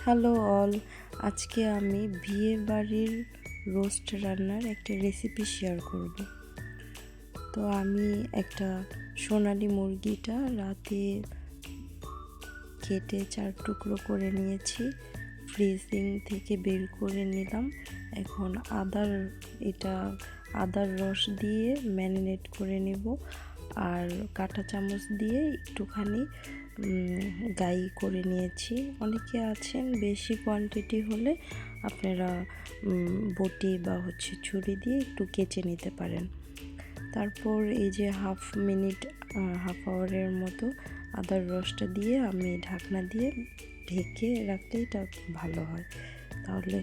Hello all, আজকে আমি বিয়ে বাড়ির রোস্ট রান্নার একটা রেসিপি শেয়ার করব। তো আমি একটা সোনালী মুরগিটা রাতে কেটে 4 টুকরো করে নিয়েছি, ফ্রিজিং থেকে বের করে নিলাম। এখন আদার রস দিয়ে ম্যারিনেট করে নেব, আর কাঁটা চামচ দিয়ে একটুখানি গাই করে নিয়েছি। অনেকে আছেন বেশি কোয়ান্টিটি হলে আপনারা বটি বা ছুরি দিয়ে একটু কেচে নিতে পারেন। তারপর এই যে হাফ আওয়ারের মতো আদার রসটা দিয়ে আমি ঢাকনা দিয়ে ঢেকে রাখলে এটা ভালো হয়, তাহলে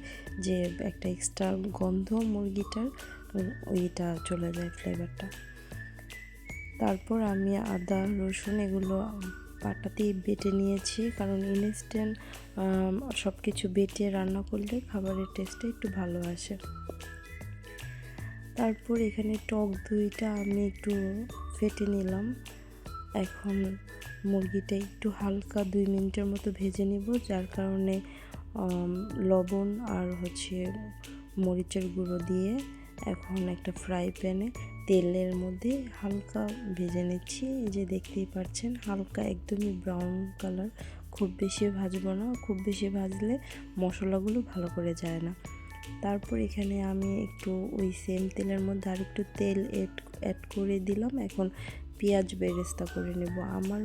যে একটা এক্সট্রা গন্ধ মুরগিটার ওইটা চলে যায়, ফ্লেভারটা। তারপর আমি আদা রসুন এগুলো পাটাতেই বেটে নিয়েছি, কারণ ইনস্ট্যান্ট সব কিছু বেটে রান্না করলে খাবারের টেস্টটা একটু ভালো আসে। তারপর এখানে টক দইটা আমি একটু ফেটে নিলাম। এখন মুরগিটা একটু হালকা 2 মিনিটের মতো ভেজে নিব, যার কারণে লবণ আর মরিচের গুঁড়ো দিয়ে এখন একটা ফ্রাই প্যানে তেলের মধ্যে হালকা ভেজে নিচ্ছি। এই যে দেখতেই পাচ্ছেন, হালকা একদমই ব্রাউন কালার, খুব বেশি ভাজবো না, খুব বেশি ভাজলে মশলাগুলো ভালো করে যায় না। তারপর এখানে আমি একটু ওই সেম তেলের মধ্যে আর একটু তেল অ্যাড করে দিলাম। এখন পেঁয়াজ বেরেস্তা করে নেব। আমার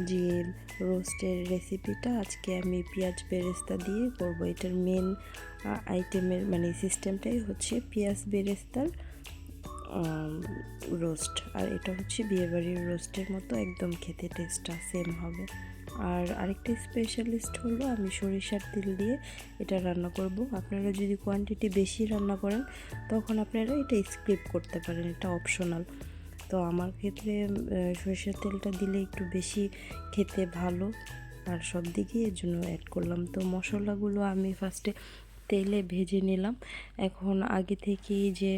যে রোস্টের রেসিপিটা আজকে আমি পেঁয়াজ বেরেস্তা দিয়ে করব। এটার মেন আইটেমের সিস্টেমটাই হচ্ছে পেঁয়াজ বেরেস্তার রোস্ট, আর এটা বিয়েবাড়ির রোস্টের মতো একদম খেতে টেস্টটা সেম হবে। আর আরেকটা স্পেশালিস্ট হলো আমি সরিষার তেল দিয়ে এটা রান্না করব। আপনারা যদি কোয়ান্টিটি বেশি রান্না করেন তখন আপনারা এটা স্কিপ করতে পারেন, এটা অপশনাল। তো আমার ক্ষেত্রে সরিষার তেলটা দিলে একটু বেশি খেতে ভালো, আর সব দিকে এর জন্য অ্যাড করলাম। তো মশলাগুলো আমি ফার্স্টে তেলে ভেজে নিলাম। এখন আগে থেকেই যে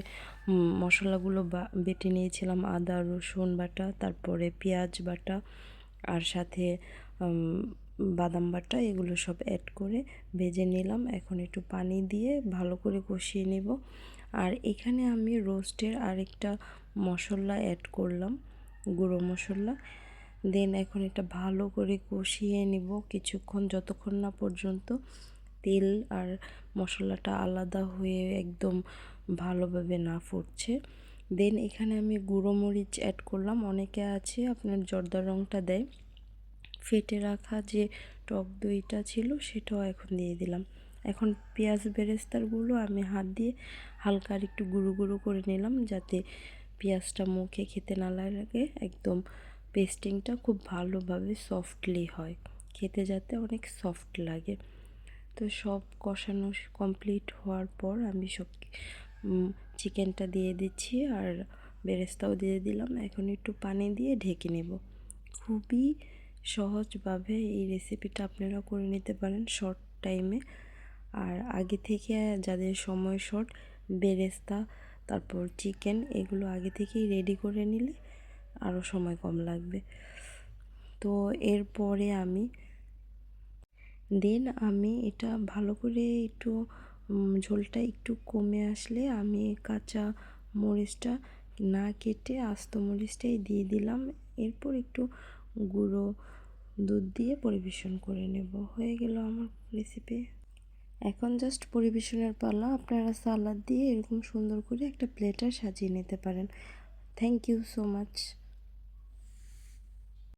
মশলাগুলো বেটে নিয়েছিলাম, আদা রসুন বাটা, তারপরে পেঁয়াজ বাটা, আর সাথে বাদাম বাটা, এগুলো সব অ্যাড করে ভেজে নিলাম। এখন একটু পানি দিয়ে ভালো করে কষিয়ে নেব। আর এখানে আমি রোস্টের আরেকটা মশলা অ্যাড করলাম, গুঁড়ো মশলা। দেন এখন এটা ভালো করে কষিয়ে নেব কিছুক্ষণ, যতক্ষণ না পর্যন্ত তেল আর মশলাটা আলাদা হয়ে একদম ভালোভাবে না ফুটছে। দেন এখানে আমি গুঁড়ো মরিচ অ্যাড করলাম। অনেকে আছে আপনার জর্দা রঙটা দেয়। ফেটে রাখা যে টক দইটা ছিল সেটাও এখন দিয়ে দিলাম। এখন পেঁয়াজ বেরেস্তারগুলো আমি হাত দিয়ে হালকা আর একটু গুঁড়ো গুঁড়ো করে নিলাম, যাতে পেঁয়াজটা মুখে খেতে না লাগে, একদম পেস্টিংটা খুব ভালোভাবে সফটলি হয়, খেতে যাতে অনেক সফট লাগে। তো সব কষানো কমপ্লিট হওয়ার পর আমি সব চিকেনটা দিয়ে দিচ্ছি, আর বেরেস্তাও দিয়ে দিলাম। এখন একটু পানি দিয়ে ঢেকে নেব। খুবই সহজভাবে এই রেসিপিটা আপনারা করে নিতে পারেন শর্ট টাইমে। আর আগে থেকে যাদের সময় শর্ট, বেরেস্তা তারপর চিকেন এগুলো আগে থেকেই রেডি করে নিলে আরও সময় কম লাগবে। তো এরপরে আমি এটা ভালো করে একটু ঝোলটা একটু কমে আসলে আমি কাঁচা মরিচটা না কেটে আস্ত মরিচটাই দিয়ে দিলাম। এরপর একটু গুঁড়ো দুধ দিয়ে পরিবেশন করে নেব। হয়ে গেল আমার রেসিপি। এখন জাস্ট পরিবেশনের পালা। আপনারা সালাদ দিয়ে এরকম সুন্দর করে একটা প্লেটার সাজিয়ে নিতে পারেন। Thank you so much.